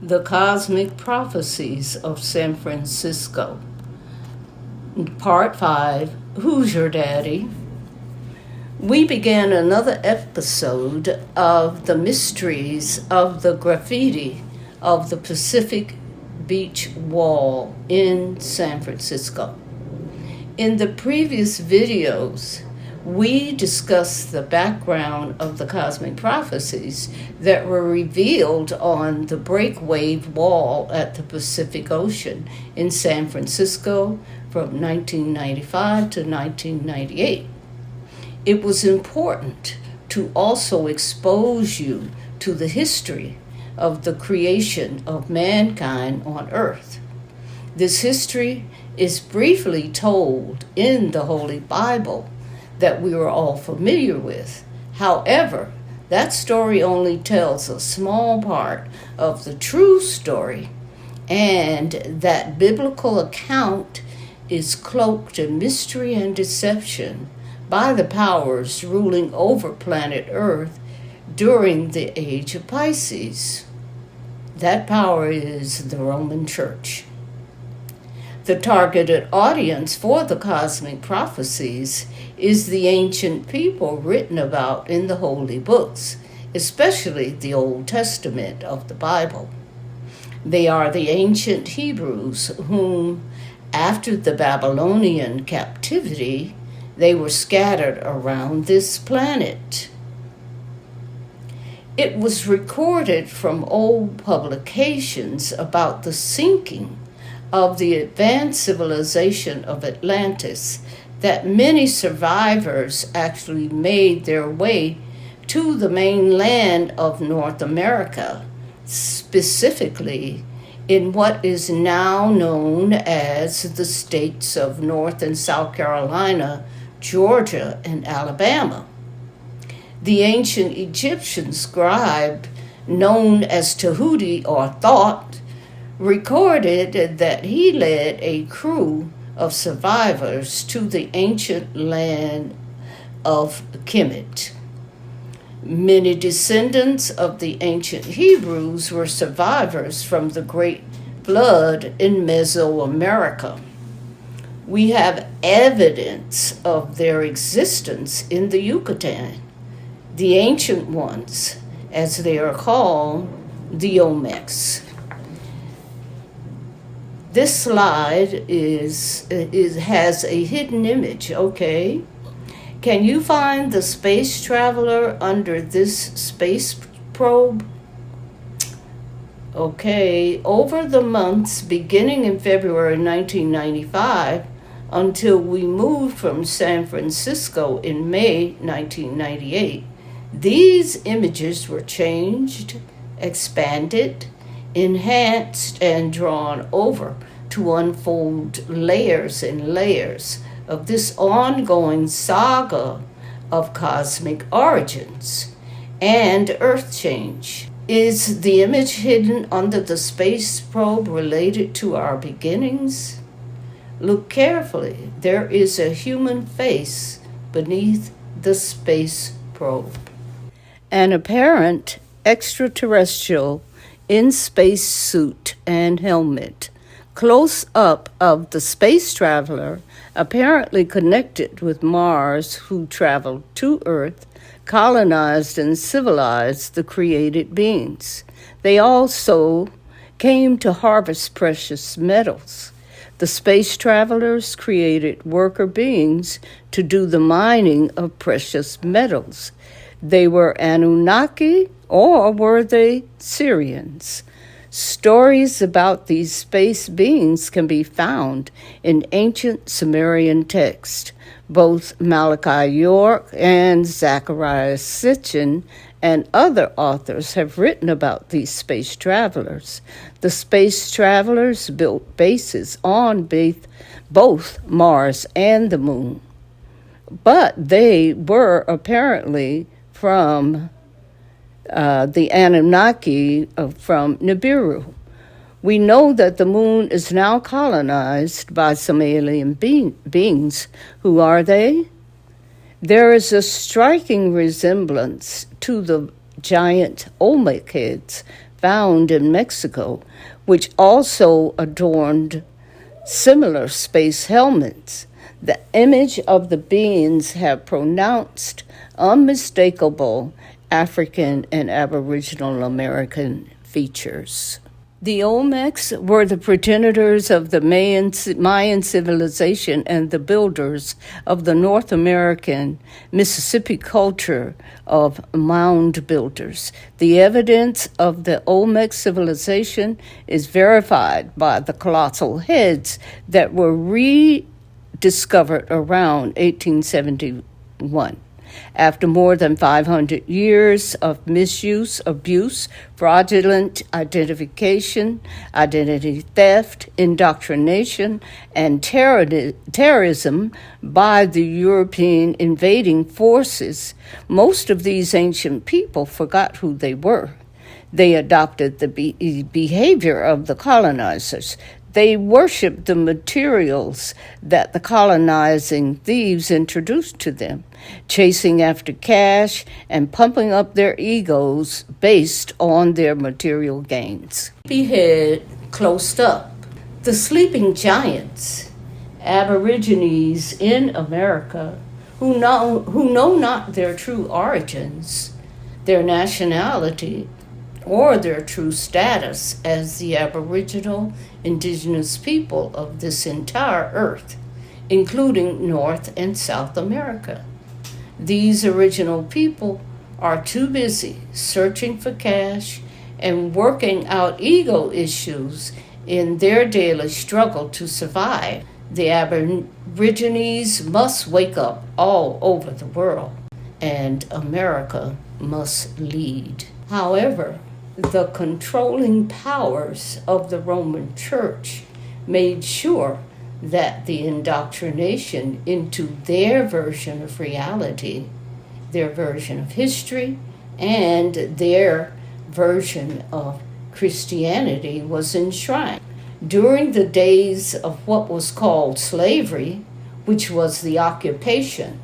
The Cosmic Prophecies of San Francisco. Part 5, Who's Your Daddy? We began another episode of the mysteries of the graffiti of the Pacific Beach Wall in San Francisco. In the previous videos, we discussed the background of the cosmic prophecies that were revealed on the breakwave wall at the Pacific Ocean in San Francisco from 1995 to 1998. It was important to also expose you to the history of the creation of mankind on Earth. This history is briefly told in the Holy Bible that we are all familiar with. However, that story only tells a small part of the true story, and that biblical account is cloaked in mystery and deception by the powers ruling over planet Earth during the age of Pisces. That power is the Roman Church. The targeted audience for the cosmic prophecies is the ancient people written about in the holy books, especially the Old Testament of the Bible. They are the ancient Hebrews whom, after the Babylonian captivity, they were scattered around this planet. It was recorded from old publications about the sinking of the advanced civilization of Atlantis that many survivors actually made their way to the mainland of North America, specifically in what is now known as the states of North and South Carolina, Georgia, and Alabama. The ancient Egyptian scribe, known as Tahuti or Thoth, recorded that he led a crew of survivors to the ancient land of Kemet. Many descendants of the ancient Hebrews were survivors from the Great Flood in Mesoamerica. We have evidence of their existence in the Yucatan, the ancient ones, as they are called, the Olmecs. This slide has a hidden image, okay? Can you find the space traveler under this space probe? Okay, over the months beginning in February 1995 until we moved from San Francisco in May 1998, these images were changed, expanded, enhanced, and drawn over to unfold layers and layers of this ongoing saga of cosmic origins and earth change. Is the image hidden under the space probe related to our beginnings? Look carefully. There is a human face beneath the space probe. An apparent extraterrestrial in space suit and helmet, close up of the space traveler, apparently connected with Mars, who traveled to Earth, colonized and civilized the created beings. They also came to harvest precious metals. The space travelers created worker beings to do the mining of precious metals. They were Anunnaki, or were they Syrians? Stories about these space beings can be found in ancient Sumerian texts. Both Malachi York and Zechariah Sitchin and other authors have written about these space travelers. The space travelers built bases on both Mars and the Moon, but they were apparently from the Anunnaki from Nibiru. We know that the Moon is now colonized by some alien beings. Who are they? There is a striking resemblance to the giant Olmec heads found in Mexico, which also adorned similar space helmets. The image of the beings have pronounced, unmistakable African and Aboriginal American features. The Olmecs were the progenitors of the Mayan civilization and the builders of the North American Mississippi culture of mound builders. The evidence of the Olmec civilization is verified by the colossal heads that were rediscovered around 1871. After more than 500 years of misuse, abuse, fraudulent identification, identity theft, indoctrination, and terrorism by the European invading forces, most of these ancient people forgot who they were. They adopted the behavior of the colonizers. They worshipped the materials that the colonizing thieves introduced to them, chasing after cash and pumping up their egos based on their material gains. Sleepyhead closed up. The sleeping giants, Aborigines in America, who know not their true origins, their nationality, or their true status as the Aboriginal indigenous people of this entire earth, including North and South America. These original people are too busy searching for cash and working out ego issues in their daily struggle to survive. The Aborigines must wake up all over the world, and America must lead. However, the controlling powers of the Roman Church made sure that the indoctrination into their version of reality, their version of history, and their version of Christianity was enshrined. During the days of what was called slavery, which was the occupation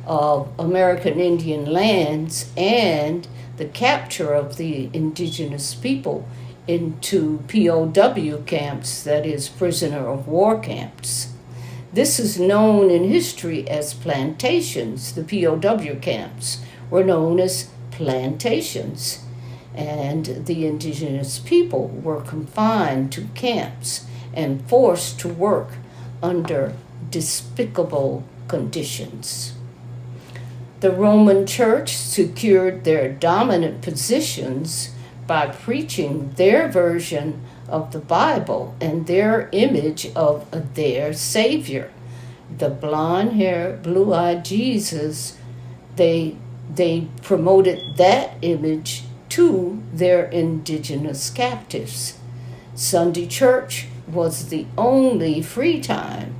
of American Indian lands and the capture of the indigenous people into POW camps, that is, prisoner of war camps. This is known in history as plantations. The POW camps were known as plantations, and the indigenous people were confined to camps and forced to work under despicable conditions. The Roman Church secured their dominant positions by preaching their version of the Bible and their image of their Savior. The blonde-haired, blue-eyed Jesus, they promoted that image to their indigenous captives. Sunday church was the only free time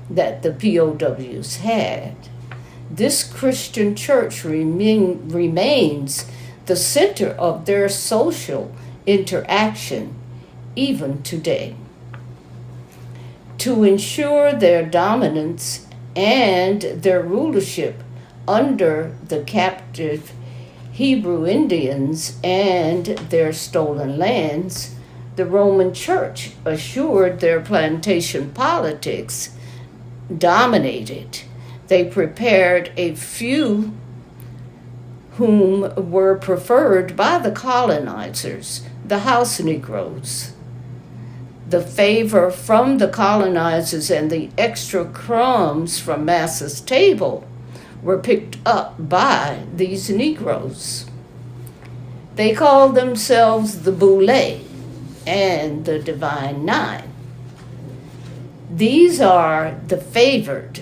that the POWs had. This Christian church remains the center of their social interaction even today. To ensure their dominance and their rulership under the captive Hebrew Indians and their stolen lands, the Roman Church assured their plantation politics dominated. They prepared a few whom were preferred by the colonizers, the house Negroes. The favor from the colonizers and the extra crumbs from Massa's table were picked up by these Negroes. They called themselves the Boule and the Divine Nine. These are the favored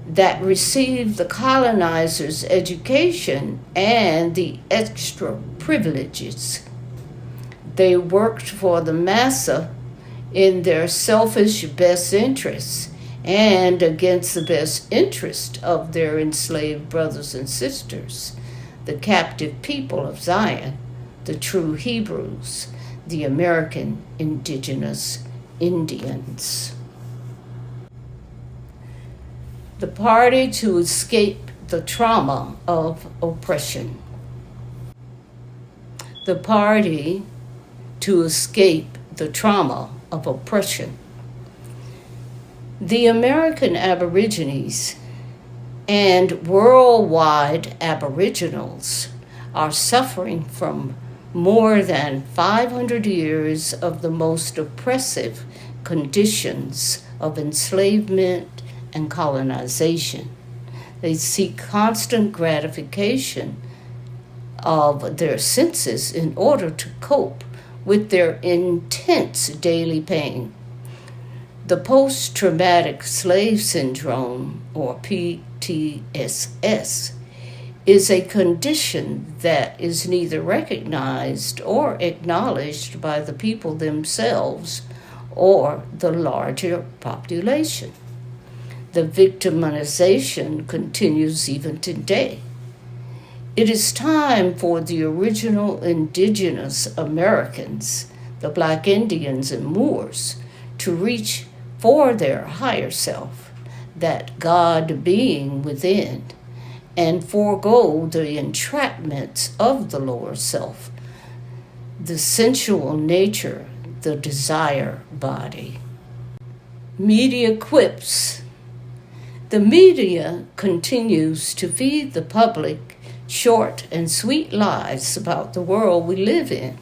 that received the colonizers' education and the extra privileges. They worked for the massa in their selfish best interests and against the best interest of their enslaved brothers and sisters, the captive people of Zion, the true Hebrews, the American indigenous Indians. The party to escape the trauma of oppression. The party to escape the trauma of oppression. The American Aborigines and worldwide Aboriginals are suffering from more than 500 years of the most oppressive conditions of enslavement and colonization. They seek constant gratification of their senses in order to cope with their intense daily pain. The post-traumatic slave syndrome, or PTSS, is a condition that is neither recognized or acknowledged by the people themselves or the larger population. The victimization continues even today. It is time for the original indigenous Americans, the Black Indians and Moors, to reach for their higher self, that God being within, and forego the entrapments of the lower self, the sensual nature, the desire body. Media quips. The media continues to feed the public short and sweet lies about the world we live in,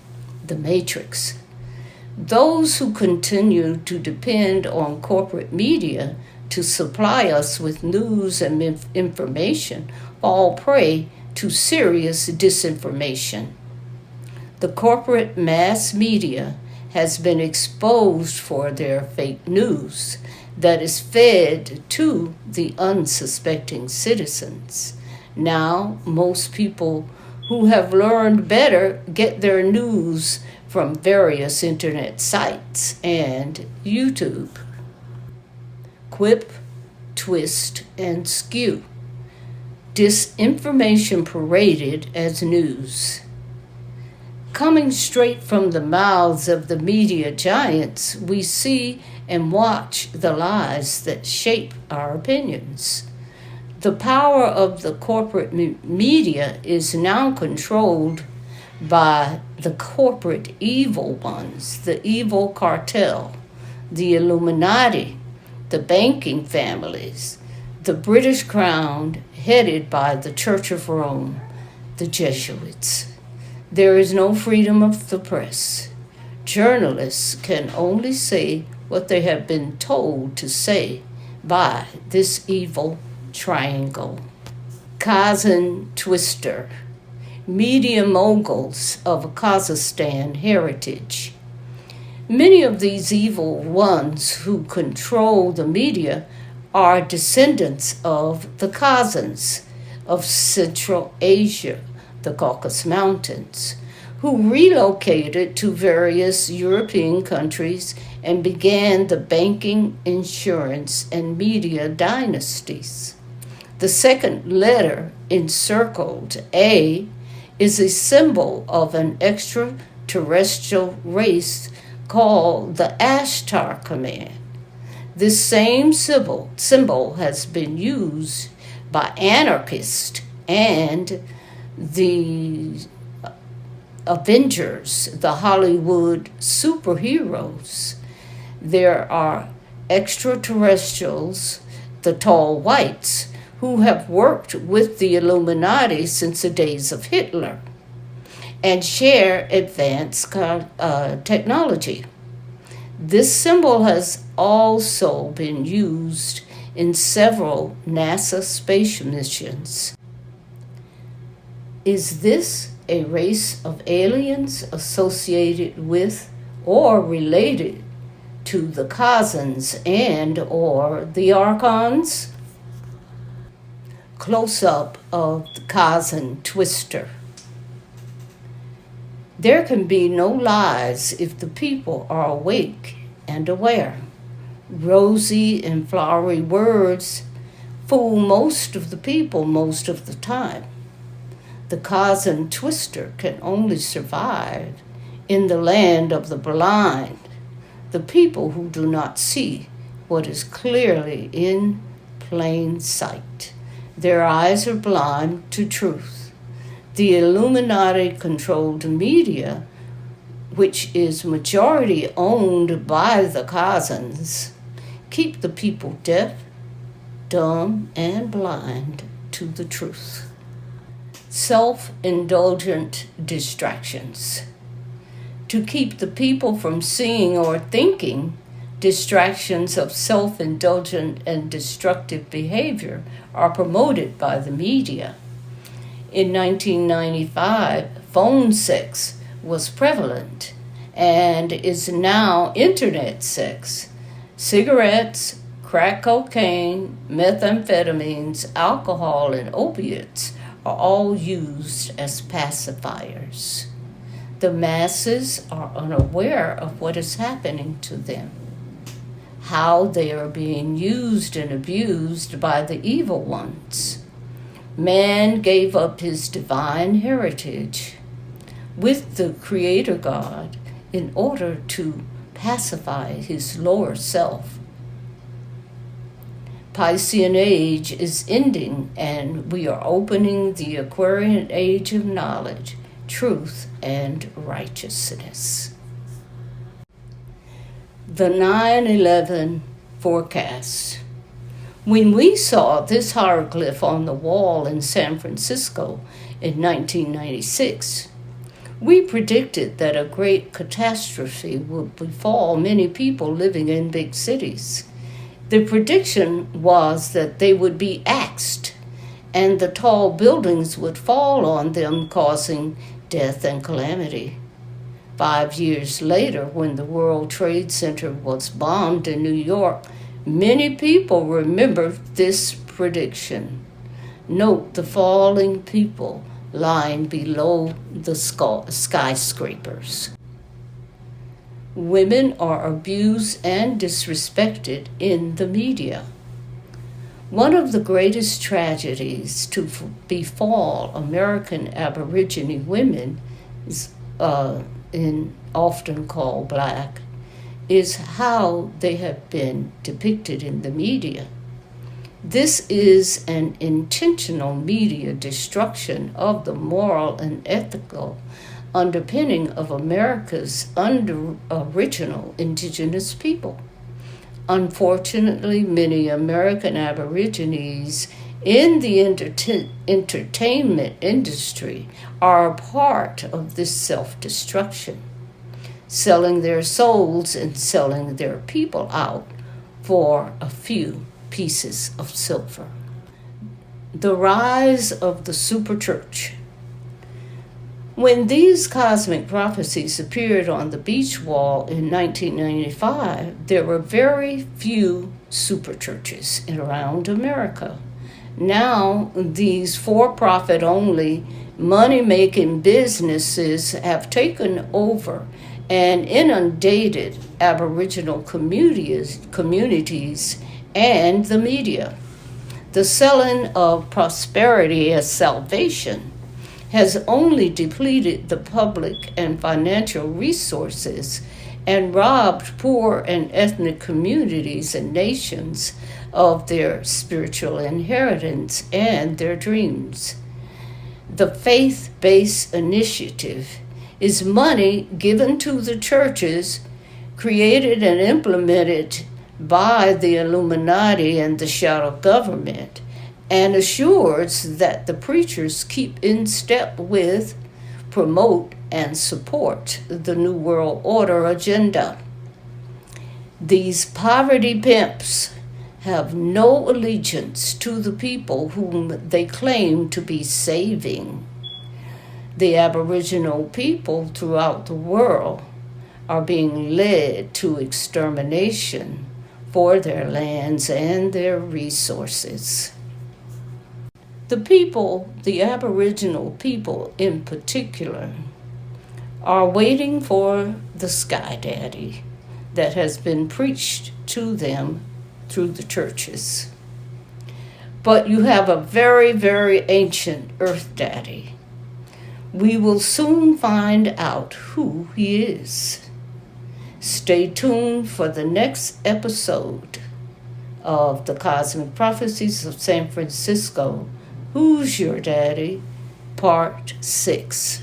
the Matrix. Those who continue to depend on corporate media to supply us with news and information fall prey to serious disinformation. The corporate mass media has been exposed for their fake news that is fed to the unsuspecting citizens. Now, most people who have learned better get their news from various internet sites and YouTube. Quip, twist, and skew. Disinformation paraded as news. Coming straight from the mouths of the media giants, we see and watch the lies that shape our opinions. The power of the corporate media is now controlled by the corporate evil ones, the evil cartel, the Illuminati, the banking families, the British Crown headed by the Church of Rome, the Jesuits. There is no freedom of the press. Journalists can only say what they have been told to say by this evil triangle. Kazan Twister, media moguls of Kazakhstan heritage. Many of these evil ones who control the media are descendants of the Kazans of Central Asia, the Caucasus Mountains, who relocated to various European countries and began the banking, insurance, and media dynasties. The second letter, encircled A, is a symbol of an extraterrestrial race called the Ashtar Command. This same symbol has been used by anarchists and the Avengers, the Hollywood superheroes. There are extraterrestrials, the tall whites, who have worked with the Illuminati since the days of Hitler and share advanced technology. This symbol has also been used in several NASA space missions. Is this a race of aliens associated with or related to the Kazans and or the Archons? Close-up of the Kazan Twister. There can be no lies if the people are awake and aware. Rosy and flowery words fool most of the people most of the time. The Kazan Twister can only survive in the land of the blind, the people who do not see what is clearly in plain sight. Their eyes are blind to truth. The Illuminati-controlled media, which is majority owned by the cousins, keep the people deaf, dumb, and blind to the truth. Self-indulgent distractions. To keep the people from seeing or thinking, distractions of self-indulgent and destructive behavior are promoted by the media. In 1995, phone sex was prevalent and is now internet sex. Cigarettes, crack cocaine, methamphetamines, alcohol, and opiates are all used as pacifiers. The masses are unaware of what is happening to them, how they are being used and abused by the evil ones. Man gave up his divine heritage with the Creator God in order to pacify his lower self. Piscean age is ending, and we are opening the Aquarian age of knowledge, truth, and righteousness. The 9/11 forecast. When we saw this hieroglyph on the wall in San Francisco in 1996, we predicted that a great catastrophe would befall many people living in big cities. The prediction was that they would be axed, and the tall buildings would fall on them, causing death and calamity. 5 years later, when the World Trade Center was bombed in New York, many people remember this prediction. Note the falling people lying below the skyscrapers. Women are abused and disrespected in the media. One of the greatest tragedies to befall American Aborigine women, often called Black, is how they have been depicted in the media. This is an intentional media destruction of the moral and ethical underpinning of America's original indigenous people. Unfortunately, many American Aborigines in the entertainment industry are a part of this self-destruction, selling their souls and selling their people out for a few pieces of silver. The rise of the superchurch. When these cosmic prophecies appeared on the beach wall in 1995, there were very few superchurches around America. Now, these for-profit only money-making businesses have taken over and inundated Aboriginal communities and the media. The selling of prosperity as salvation has only depleted the public and financial resources and robbed poor and ethnic communities and nations of their spiritual inheritance and their dreams. The faith-based initiative is money given to the churches, created and implemented by the Illuminati and the shadow government, and assures that the preachers keep in step with, promote, and support the New World Order agenda. These poverty pimps have no allegiance to the people whom they claim to be saving. The Aboriginal people throughout the world are being led to extermination for their lands and their resources. The people, the Aboriginal people in particular, are waiting for the Sky Daddy that has been preached to them through the churches. But you have a very, very ancient Earth Daddy. We will soon find out who he is. Stay tuned for the next episode of the Cosmic Prophecies of San Francisco. Who's Your Daddy? Part 6.